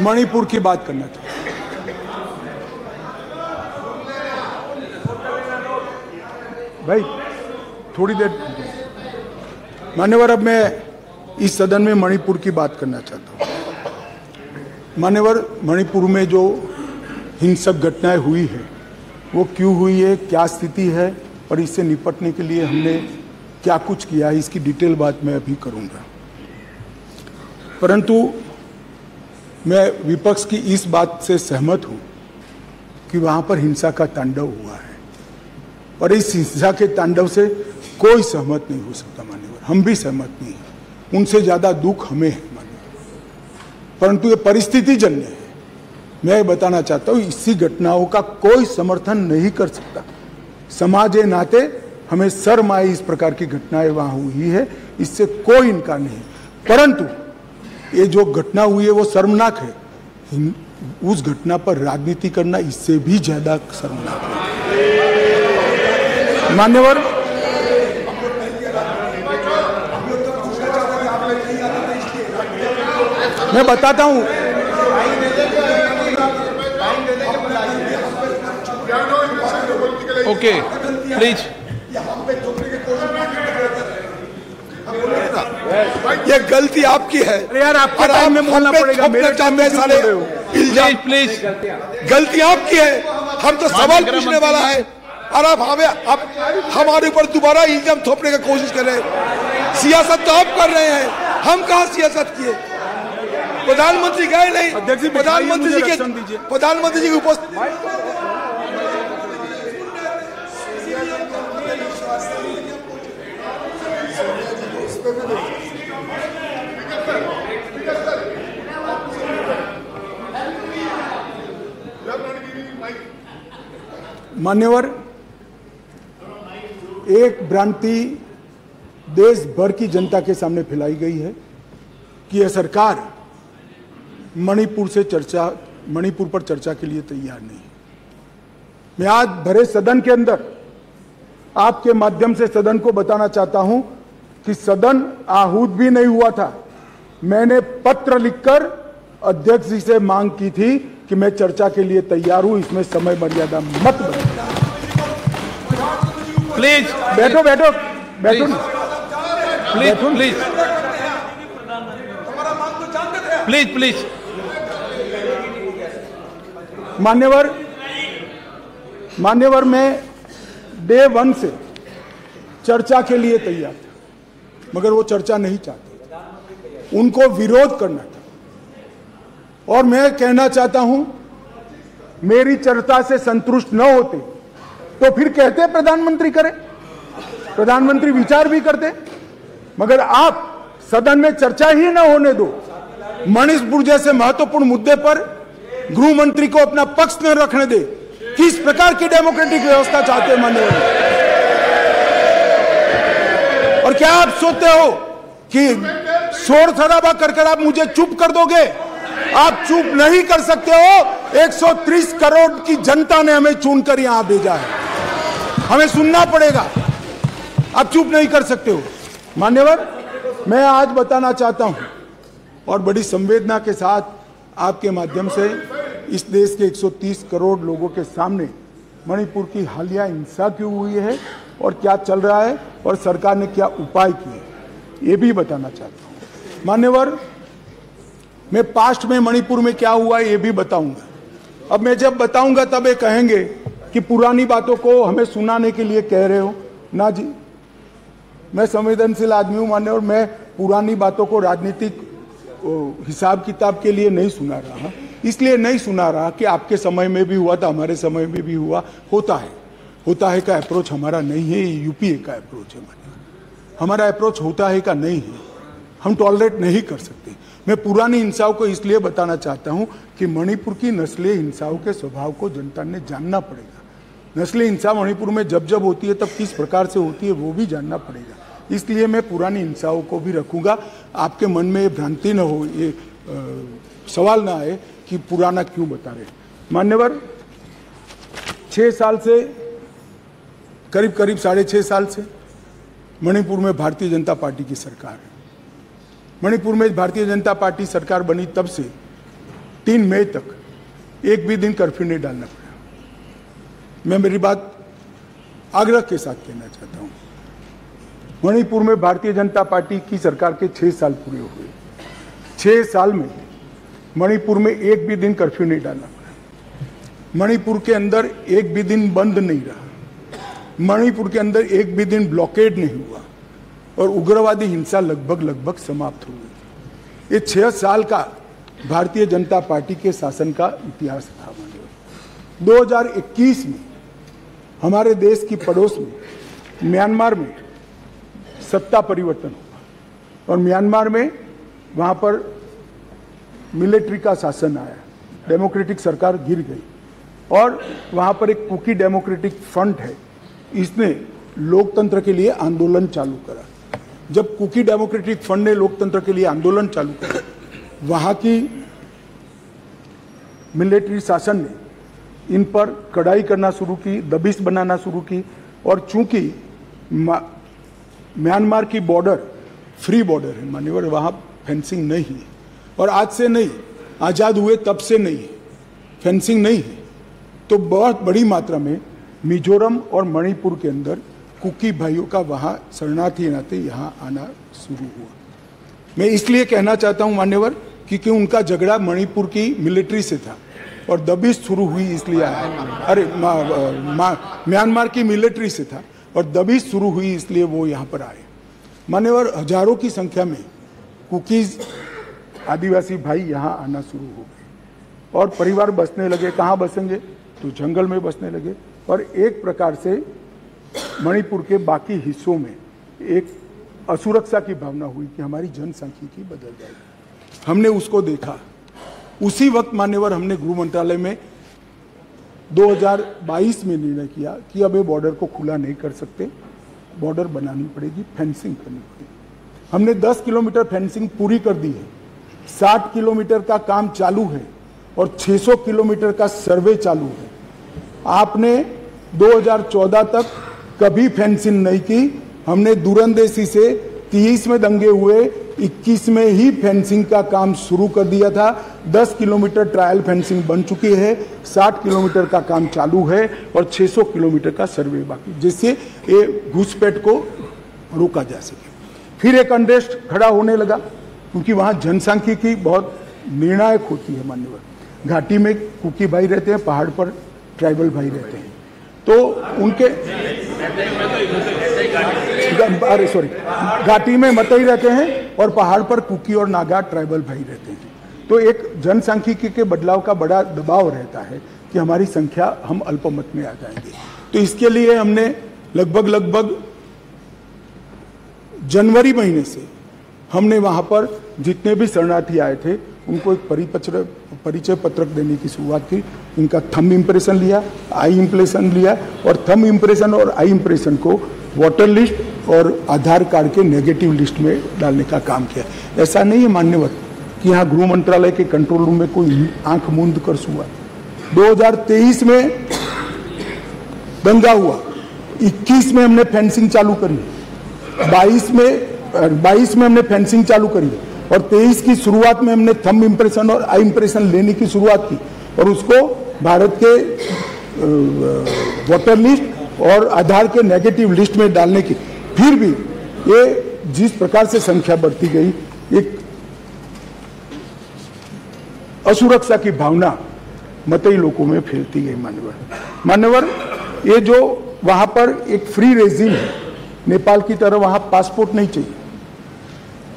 मणिपुर की बात करना चाहता हूं। भाई थोड़ी देर मान्यवर, अब मैं इस सदन में मणिपुर की बात करना चाहता हूं। मान्यवर, मणिपुर में जो हिंसक घटनाएं हुई है वो क्यों हुई है, क्या स्थिति है और इससे निपटने के लिए हमने क्या कुछ किया है, इसकी डिटेल बात मैं अभी करूंगा। परंतु मैं विपक्ष की इस बात से सहमत हूं कि वहां पर हिंसा का तांडव हुआ है और इस हिंसा के तांडव से कोई सहमत नहीं हो सकता मान्यवर, हम भी सहमत नहीं हैं, उनसे ज्यादा दुख हमें है मान्यवर। परंतु ये परिस्थिति जन्य है। मैं बताना चाहता हूं इसी घटनाओं का कोई समर्थन नहीं कर सकता। समाज के नाते हमें शर्म आई इस प्रकार की घटनाएं वहां हुई है, इससे कोई इनकार नहीं। परंतु ये जो घटना हुई है वो शर्मनाक है, उस घटना पर राजनीति करना इससे भी ज्यादा शर्मनाक है मान्यवर। मैं बताता हूं, ओके प्लीज। ये गलती आपकी है। अरे यार, आपके टाइम में बोलना पड़ेगा, मेरे टाइम में सारे इल्जाम। प्लीज गलती आपकी है, हम तो सवाल पूछने वाला है और आप हमारे ऊपर दोबारा इल्जाम थोपने की कोशिश कर रहे हैं। सियासत तो आप कर रहे हैं, हम कहाँ सियासत किए? प्रधानमंत्री गए नहीं, प्रधानमंत्री जी की उपस्थिति। मान्यवर, एक भ्रांति देश भर की जनता के सामने फैलाई गई है कि यह सरकार मणिपुर पर चर्चा के लिए तैयार नहीं है। मैं आज भरे सदन के अंदर आपके माध्यम से सदन को बताना चाहता हूं कि सदन आहूत भी नहीं हुआ था। मैंने पत्र लिखकर अध्यक्ष जी से मांग की थी कि मैं चर्चा के लिए तैयार हूं, इसमें समय मर्यादा मत बनाओ। प्लीज बैठो बैठो बैठो प्लीज प्लीज प्लीज प्लीज। मान्यवर, मैं डे 1 से चर्चा के लिए तैयार था, मगर वो चर्चा नहीं चाहते, उनको विरोध करना था। और मैं कहना चाहता हूं, मेरी चर्चा से संतुष्ट न होते तो फिर कहते प्रधानमंत्री करें, प्रधानमंत्री विचार भी करते। मगर आप सदन में चर्चा ही न होने दो, मणिपुर जैसे महत्वपूर्ण मुद्दे पर गृह मंत्री को अपना पक्ष न रखने दे। किस प्रकार की डेमोक्रेटिक व्यवस्था चाहते हैं माननीय? और क्या आप सोचते हो कि शोर शराबा कर आप मुझे चुप कर दोगे? आप चुप नहीं कर सकते हो। 130 करोड़ की जनता ने हमें चुनकर यहां भेजा है, हमें सुनना पड़ेगा। आप चुप नहीं कर सकते हो मान्यवर। मैं आज बताना चाहता हूं और बड़ी संवेदना के साथ आपके माध्यम से इस देश के 130 करोड़ लोगों के सामने मणिपुर की हालिया हिंसा क्यों हुई है और क्या चल रहा है और सरकार ने क्या उपाय किए, ये भी बताना चाहता हूं मान्यवर। मैं पास्ट में मणिपुर में क्या हुआ ये भी बताऊंगा। अब मैं जब बताऊंगा तब ये कहेंगे कि पुरानी बातों को हमें सुनाने के लिए कह रहे हो। ना जी, मैं संवेदनशील आदमी हूं मान्यवर, मैं पुरानी बातों को राजनीतिक हिसाब किताब के लिए नहीं सुना रहा। इसलिए नहीं सुना रहा कि आपके समय में भी हुआ था, हमारे समय में भी हुआ, होता है का अप्रोच हमारा नहीं है, ये यूपीए का अप्रोच है मान्यवर। हमारा अप्रोच होता है का नहीं है, हम टॉलरेट नहीं कर सकते। मैं पुरानी हिंसाओं को इसलिए बताना चाहता हूं कि मणिपुर की नस्लीय हिंसाओं के स्वभाव को जनता ने जानना पड़ेगा। नस्लीय हिंसा मणिपुर में जब जब होती है तब किस प्रकार से होती है वो भी जानना पड़ेगा। इसलिए मैं पुरानी हिंसाओं को भी रखूंगा। आपके मन में ये भ्रांति न हो, ये सवाल ना आए कि पुराना क्यों बता रहे। मान्यवर, 6 साल से करीब 6.5 साल से मणिपुर में भारतीय जनता पार्टी की सरकार है। मणिपुर में भारतीय जनता पार्टी सरकार बनी तब से 3 मई तक एक भी दिन कर्फ्यू नहीं डालना पड़ा। मैं मेरी बात आग्रह के साथ कहना चाहता हूं, मणिपुर में भारतीय जनता पार्टी की सरकार के 6 साल पूरे हो गए। 6 साल में मणिपुर में एक भी दिन कर्फ्यू नहीं डालना पड़ा। मणिपुर के अंदर एक भी दिन बंद नहीं रहा। मणिपुर के अंदर एक भी दिन ब्लॉकेड नहीं हुआ और उग्रवादी हिंसा लगभग समाप्त हो गई। ये 6 साल का भारतीय जनता पार्टी के शासन का इतिहास था। 2021 में हमारे देश की पड़ोस में म्यांमार में सत्ता परिवर्तन हुआ और म्यांमार में वहां पर मिलिट्री का शासन आया, डेमोक्रेटिक सरकार गिर गई और वहां पर एक कुकी डेमोक्रेटिक फ्रंट है, इसने लोकतंत्र के लिए आंदोलन चालू करा। जब कुकी डेमोक्रेटिक फ्रंट ने लोकतंत्र के लिए आंदोलन चालू करा, वहां की मिलिट्री शासन ने इन पर कड़ाई करना शुरू की, दबिश बनाना शुरू की और चूंकि म्यांमार की बॉर्डर फ्री बॉर्डर है मान्यवर, वहां फेंसिंग नहीं है और आज से नहीं, आजाद हुए तब से नहीं है, फेंसिंग नहीं है। तो बहुत बड़ी मात्रा में मिजोरम और मणिपुर के अंदर कुकी भाइयों का वहां शरणार्थी नाते यहां आना शुरू हुआ। मैं इसलिए कहना चाहता हूं मान्यवर, क्योंकि उनका झगड़ा मणिपुर की मिलिट्री से था और दबिश शुरू हुई इसलिए आया। अरे म्यांमार की मिलिट्री से था और दबिश शुरू हुई इसलिए वो यहाँ पर आए। मान्यवर, हजारों की संख्या में कुकीज आदिवासी भाई यहाँ आना शुरू हो गए और परिवार बसने लगे। कहाँ बसेंगे? तो जंगल में बसने लगे और एक प्रकार से मणिपुर के बाकी हिस्सों में एक असुरक्षा की भावना हुई कि हमारी जनसांख्यिकी बदल जाएगी। हमने उसको देखा। उसी वक्त मान्यवर हमने गृह मंत्रालय में 2022 में निर्णय किया कि अब ये बॉर्डर को खुला नहीं कर सकते, बॉर्डर बनानी पड़ेगी, फेंसिंग करनी पड़ेगी। हमने 10 किलोमीटर फेंसिंग पूरी कर दी है, 60 किलोमीटर का काम चालू है और 600 किलोमीटर का सर्वे चालू है। आपने 2014 तक कभी फेंसिंग नहीं की। हमने दूरंदेशी से 30 में दंगे हुए, 21 में ही फेंसिंग का काम शुरू कर दिया था। 10 किलोमीटर ट्रायल फेंसिंग बन चुकी है, 60 किलोमीटर का काम चालू है और 600 किलोमीटर का सर्वे बाकी, जिससे ये घुसपैठ को रोका जा सके। फिर एक अनरेस्ट खड़ा होने लगा क्योंकि वहां जनसांख्यिकी बहुत निर्णायक होती है मान्यवर। घाटी में कुकी भाई रहते हैं, पहाड़ पर ट्राइबल भाई रहते हैं, तो उनके घाटी में मतई रहते हैं और पहाड़ पर कुकी और नागा ट्राइबल भाई रहते हैं। तो एक जनसांख्यिकी के बदलाव का बड़ा दबाव रहता है कि हमारी संख्या, हम अल्पमत में आ जाएंगे। तो इसके लिए हमने लगभग जनवरी महीने से हमने वहां पर जितने भी शरणार्थी आए थे उनको एक परिचय पत्रक देने की शुरुआत की। इनका थंब इम्प्रेशन लिया, आई इम्प्रेशन लिया और थंब इम्प्रेशन और आई इम्प्रेशन को वोटर लिस्ट और आधार कार्ड के नेगेटिव लिस्ट में डालने का काम किया। ऐसा नहीं है मान्यवर कि यहाँ गृह मंत्रालय के कंट्रोल रूम में कोई आंख मूंद कर हुआ। 2023 में दंगा हुआ, 21 में हमने फेंसिंग चालू करी, 22 में हमने फेंसिंग चालू करी और 23 की शुरुआत में हमने थंब इम्प्रेशन और आई इम्प्रेशन लेने की शुरुआत की और उसको भारत के वोटर लिस्ट और आधार के नेगेटिव लिस्ट में डालने की। फिर भी ये जिस प्रकार से संख्या बढ़ती गई, एक असुरक्षा की भावना मतई लोगों में फैलती गई मान्यवर। ये जो वहां पर एक फ्री रेजिम है, नेपाल की तरह वहां पासपोर्ट नहीं चाहिए।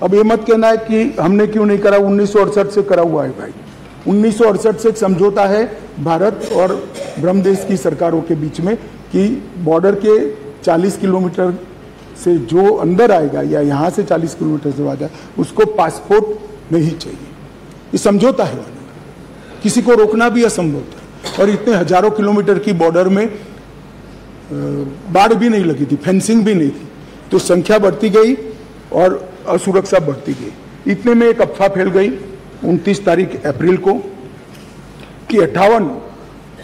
अब ये मत कहना है कि हमने क्यों नहीं करा, 1968 से करा हुआ है भाई। 1968 से एक समझौता है भारत और ब्रह्मदेश की सरकारों के बीच में कि बॉर्डर के 40 किलोमीटर से जो अंदर आएगा या यहाँ से 40 किलोमीटर से आ जाए उसको पासपोर्ट नहीं चाहिए। ये समझौता है, किसी को रोकना भी असंभव था। और इतने हजारों किलोमीटर की बॉर्डर में बाढ़ भी नहीं लगी थी, फेंसिंग भी नहीं थी, तो संख्या बढ़ती गई और असुरक्षा बढ़ती गई। इतने में एक अफवाह फैल गई 29 तारीख अप्रैल को कि 58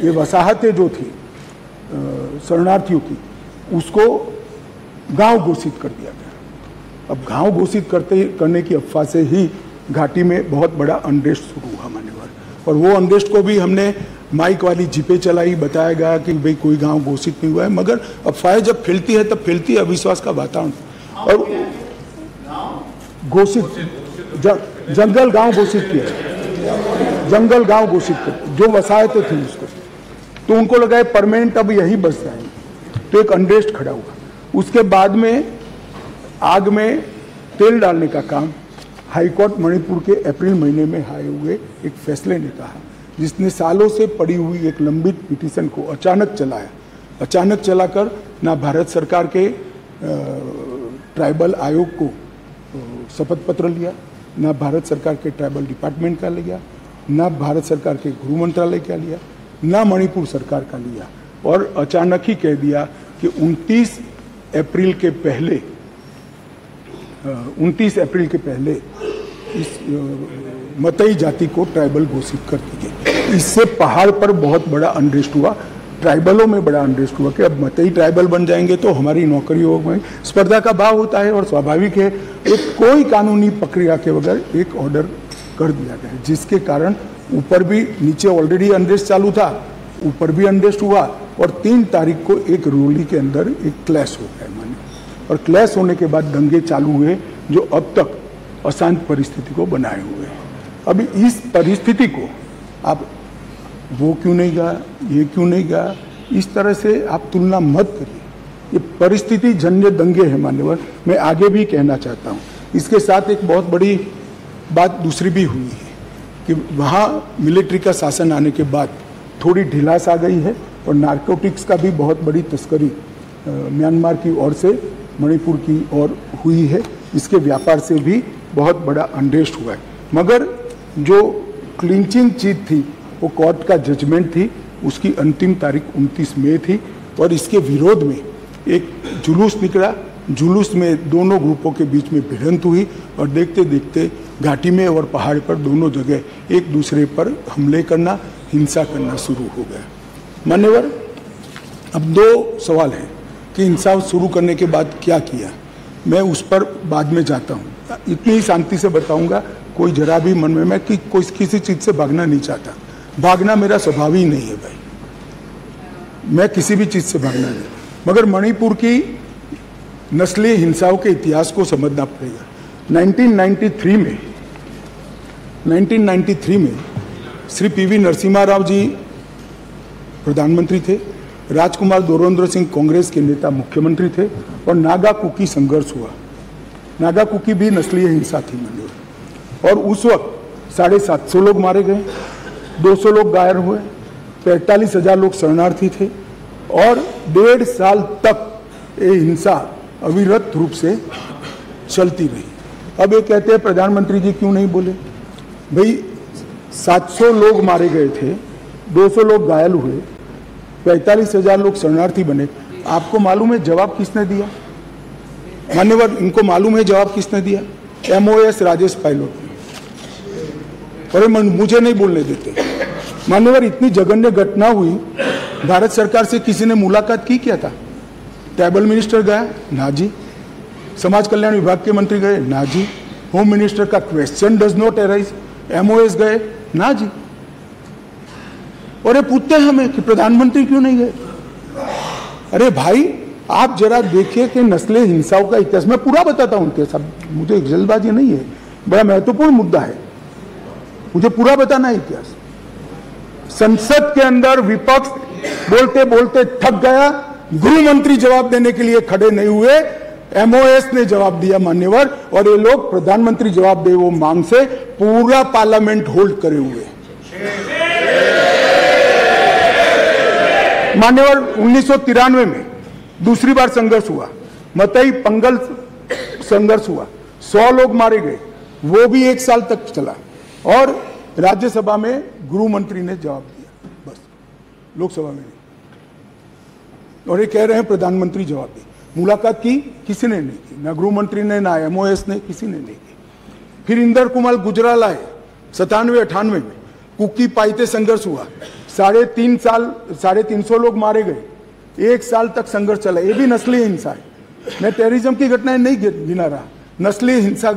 ये वसाहतें जो थी शरणार्थियों की, उसको गांव घोषित कर दिया गया। अब गांव घोषित करने की अफवाह से ही घाटी में बहुत बड़ा अनरेस्ट शुरू हुआ मान्यवर। और वो अनरेस्ट को भी हमने माइक वाली जीपे चलाई, बताया गया कि भाई कोई गांव घोषित नहीं हुआ है, मगर अफवाहें जब फैलती है तब फैलती है अविश्वास का वातावरण। और घोषित जंगल गांव घोषित किया, जंगल गांव घोषित किया, जो वसायतें थी उसको, तो उनको लगा है परमानेंट अब यही बस जाएंगे, तो एक अनरेस्ट खड़ा हुआ। उसके बाद में आग में तेल डालने का काम हाईकोर्ट मणिपुर के अप्रैल महीने में आए हुए एक फैसले ने कहा, जिसने सालों से पड़ी हुई एक लंबित पिटीशन को अचानक चलाया। अचानक चलाकर ना भारत सरकार के ट्राइबल आयोग को शपथ पत्र लिया, ना भारत सरकार के ट्राइबल डिपार्टमेंट का लिया, ना भारत सरकार के गृह मंत्रालय का लिया, ना मणिपुर सरकार का लिया, और अचानक ही कह दिया कि 29 अप्रैल के पहले इस मतई जाति को ट्राइबल घोषित कर दी गई। इससे पहाड़ पर बहुत बड़ा अनरेस्ट हुआ, ट्राइबलों में बड़ा अनरेस्ट हुआ कि अब मतई ट्राइबल बन जाएंगे तो हमारी नौकरियों में स्पर्धा का भाव होता है, और स्वाभाविक है एक कोई कानूनी प्रक्रिया के बगैर एक ऑर्डर कर दिया गया, जिसके कारण ऊपर भी, नीचे ऑलरेडी अनरेस्ट चालू था, ऊपर भी अनरेस्ट हुआ, और 3 तारीख को एक रोली के अंदर एक क्लैश हो गया माने, और क्लैश होने के बाद दंगे चालू हुए जो अब तक अशांत परिस्थिति को बनाए हुए हैं। अभी इस परिस्थिति को आप वो क्यों नहीं गया, ये क्यों नहीं गया, इस तरह से आप तुलना मत करिए। ये परिस्थिति जन्य दंगे हैं मान्यवर। मैं आगे भी कहना चाहता हूँ, इसके साथ एक बहुत बड़ी बात दूसरी भी हुई है कि वहाँ मिलिट्री का शासन आने के बाद थोड़ी ढिलास आ गई है, और नारकोटिक्स का भी बहुत बड़ी तस्करी म्यांमार की ओर से मणिपुर की ओर हुई है। इसके व्यापार से भी बहुत बड़ा अनरेस्ट हुआ है, मगर जो क्लिंचिंग चीज थी वो कोर्ट का जजमेंट थी, उसकी अंतिम तारीख 29 मई थी, और इसके विरोध में एक जुलूस निकला। जुलूस में दोनों ग्रुपों के बीच में भिड़ंत हुई, और देखते देखते घाटी में और पहाड़ पर दोनों जगह एक दूसरे पर हमले करना, हिंसा करना शुरू हो गया। मान्यवर, अब 2 सवाल हैं कि हिंसा शुरू करने के बाद क्या किया, मैं उस पर बाद में जाता हूँ। इतनी ही शांति से बताऊंगा, कोई जरा भी मन में, मैं कि कोई किसी चीज़ से भागना नहीं चाहता, भागना मेरा स्वभाव ही नहीं है भाई, मैं किसी भी चीज़ से भागना नहीं, मगर मणिपुर की नस्लीय हिंसाओं के इतिहास को समझना पड़ेगा। 1993 में श्री पीवी नरसिम्हा राव जी प्रधानमंत्री थे, राजकुमार दोरेंद्र सिंह कांग्रेस के नेता मुख्यमंत्री थे, और नागा कुकी संघर्ष हुआ। नागा कुकी भी नस्लीय हिंसा थी मंजूर, और उस वक्त 750 लोग मारे गए, 200 लोग घायल हुए, 45,000 लोग शरणार्थी थे, और 1.5 साल तक ये हिंसा अविरत रूप से चलती रही। अब ये कहते हैं प्रधानमंत्री जी क्यों नहीं बोले, भाई 700 लोग मारे गए थे, 200 लोग घायल हुए, 45,000 लोग शरणार्थी बने। आपको मालूम है जवाब किसने दिया मान्यवर? इनको मालूम है जवाब किसने दिया? MOS राजेश पायलट ने। और मुझे नहीं बोलने देते मान्यवर। इतनी जघन्य घटना हुई, भारत सरकार से किसी ने मुलाकात की क्या था? ट्राइबल मिनिस्टर गया? ना जी। समाज कल्याण विभाग के मंत्री गए? ना जी। होम मिनिस्टर का question does not arise. MOS गए? ना जी। और ये पूछते हैं हमें कि प्रधानमंत्री क्यों नहीं गए? अरे भाई, आप जरा देखिए कि नस्लीय हिंसाओं का इतिहास, मैं पूरा बताता हूं इतिहास, मुझे जल्दबाजी नहीं है, बड़ा महत्वपूर्ण मुद्दा है, मुझे पूरा बताना है इतिहास। संसद के अंदर विपक्ष बोलते बोलते थक गया, गृह मंत्री जवाब देने के लिए खड़े नहीं हुए, MOS ने जवाब दिया मान्यवर, और ये लोग प्रधानमंत्री जवाब दे वो मांग से पूरा पार्लियामेंट होल्ड करे हुए। मान्यवर, 1993 में दूसरी बार संघर्ष हुआ, मतई पंगल संघर्ष हुआ, 100 लोग मारे गए, वो भी 1 साल तक चला, और राज्यसभा में गृह मंत्री ने जवाब दिया, बस, लोकसभा में नहीं। और ये कह रहे हैं प्रधानमंत्री जवाब दे। मुलाकात की? किसी ने नहीं की, ना गृह मंत्री ने, ना MOS ने, किसी ने नहीं की। फिर इंदर कुमार गुजराल आए 97-98 में, कुकी पाइते संघर्ष हुआ, 350 लोग मारे गए, 1 साल तक संघर्ष चला, ये भी नस्लीय हिंसा है। मैं टेररिज्म की घटनाएं नहीं गिना रहा, नस्लीय हिंसा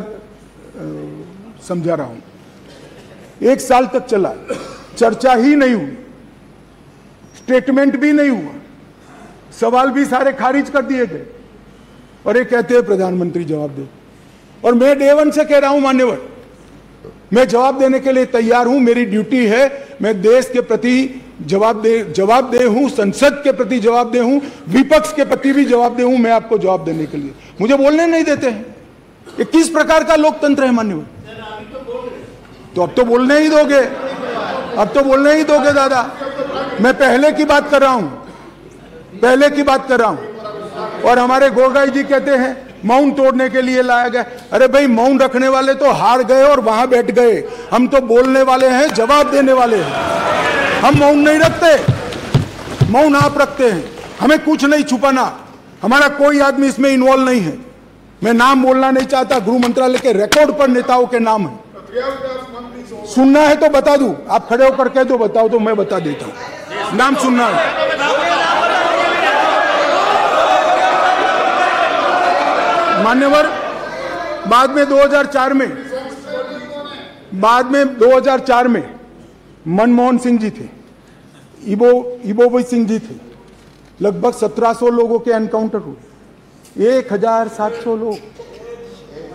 समझा रहा हूं। 1 साल तक चला, चर्चा ही नहीं हुई, स्टेटमेंट भी नहीं हुआ, सवाल भी सारे खारिज कर दिए गए, और ये कहते हैं प्रधानमंत्री जवाब दे। और मैं डे वन से कह रहा हूं मान्यवर, मैं जवाब देने के लिए तैयार हूं, मेरी ड्यूटी है, मैं देश के प्रति जवाबदेह हूं, संसद के प्रति जवाबदेह हूं, विपक्ष के प्रति भी जवाबदेह हूं, मैं आपको जवाब देने के लिए। मुझे बोलने नहीं देते हैं, ये किस प्रकार का लोकतंत्र है मान्यवर? तो अब तो बोलने ही दोगे, अब तो बोलने ही दोगे दादा। मैं पहले की बात कर रहा हूं, पहले की बात कर रहा हूं। और हमारे गोगाई जी कहते हैं मौन तोड़ने के लिए लाया गया। अरे भाई, मौन रखने वाले तो हार गए और वहां बैठ गए, हम तो बोलने वाले हैं, जवाब देने वाले हैं। हम मौन नहीं रखते, मौन आप रखते हैं। हमें कुछ नहीं छुपाना, हमारा कोई आदमी इसमें इन्वॉल्व नहीं है। मैं नाम बोलना नहीं चाहता, गृह मंत्रालय के रिकॉर्ड पर नेताओं के नाम है। सुनना है तो बता दूं, आप खड़े होकर कह दो बताओ तो मैं बता देता हूं। नाम सुनना है, मान्यवर। बाद में 2004 में मनमोहन सिंह जी थे, इबोवी सिंह जी थे, लगभग 1700 लोगों के एनकाउंटर हुए, 1700 लोग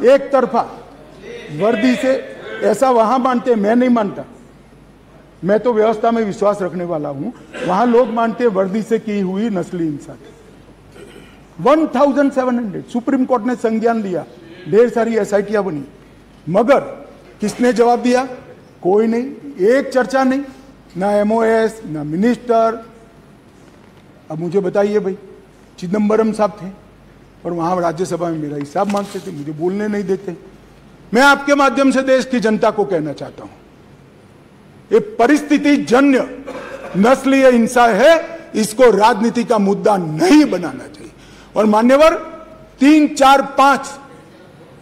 एक तरफा वर्दी से। ऐसा वहां मानते, मैं नहीं मानता, मैं तो व्यवस्था में विश्वास रखने वाला हूं। वहां लोग मानते वर्दी से की हुई नस्ली हिंसा। 1700 सुप्रीम कोर्ट ने संज्ञान लिया, ढेर सारी एसआईटियां बनी, मगर किसने जवाब दिया? कोई नहीं, एक चर्चा नहीं, ना एमओएस, ना मिनिस्टर। अब मुझे बताइए भाई, चिदम्बरम साहब थे और वहां राज्यसभा में मेरा हिसाब मांगते थे, मुझे बोलने नहीं देते। मैं आपके माध्यम से देश की जनता को कहना चाहता हूं, ये परिस्थिति जन्य नस्लीय हिंसा है, इसको राजनीति का मुद्दा नहीं बनाना चाहिए। और मान्यवर 3, 4, 5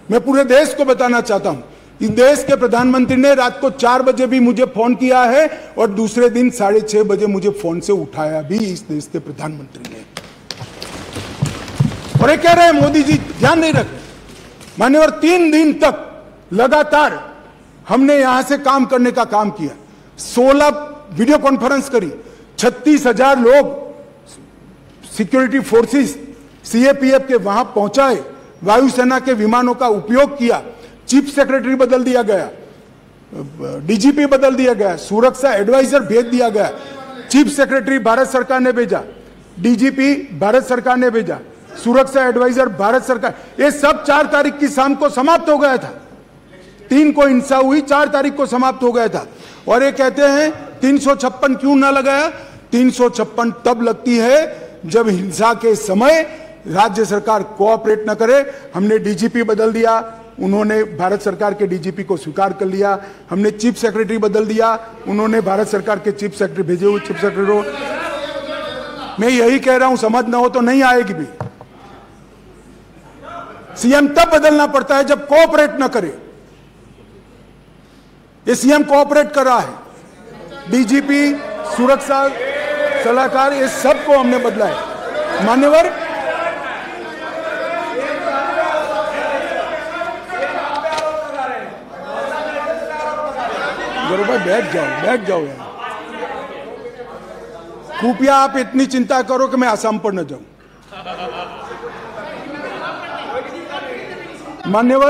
मैं पूरे देश को बताना चाहता हूं, इस देश के प्रधानमंत्री ने रात को 4 बजे भी मुझे फोन किया है और दूसरे दिन 6:30 बजे मुझे फोन से उठाया भी इस देश के प्रधानमंत्री ने। और ये कह रहे हैं मोदी जी ध्यान नहीं रख। मान्यवर 3 दिन तक लगातार हमने यहां से काम करने का काम किया, 16 वीडियो कॉन्फ्रेंस करी, 36,000 लोग सिक्योरिटी फोर्सेस सीएपीएफ के वहां पहुंचाए, वायुसेना के विमानों का उपयोग किया, चीफ सेक्रेटरी बदल दिया गया, डीजीपी बदल दिया गया, सुरक्षा एडवाइजर भेज दिया गया, चीफ सेक्रेटरी भारत सरकार ने भेजा, डीजीपी भारत सरकार ने भेजा, सुरक्षा एडवाइजर भारत सरकार। ये सब 4 तारीख की शाम को समाप्त हो गया था। 3 को हिंसा हुई, 4 तारीख को समाप्त हो गया था। और ये कहते हैं 356 क्यों ना लगाया? 356 तब लगती है जब हिंसा के समय राज्य सरकार कोऑपरेट न करे। हमने डीजीपी बदल दिया, उन्होंने भारत सरकार के डीजीपी को स्वीकार कर लिया। हमने चीफ सेक्रेटरी बदल दिया, उन्होंने भारत सरकार के चीफ सेक्रेटरी भेजे हुए चीफ सेक्रेटरी को। मैं यही कह रहा हूं, समझ न हो तो नहीं आएगी भी। सीएम तब बदलना पड़ता है जब कोऑपरेट न करे। ये सीएम कोऑपरेट कर रहा है, डीजीपी, सुरक्षा सलाहकार, ये सबको हमने बदला है। मान्यवर भाई बैठ जाओ यार। कृपया आप इतनी चिंता करो कि मैं आसाम पर न जाऊं। मान्यवर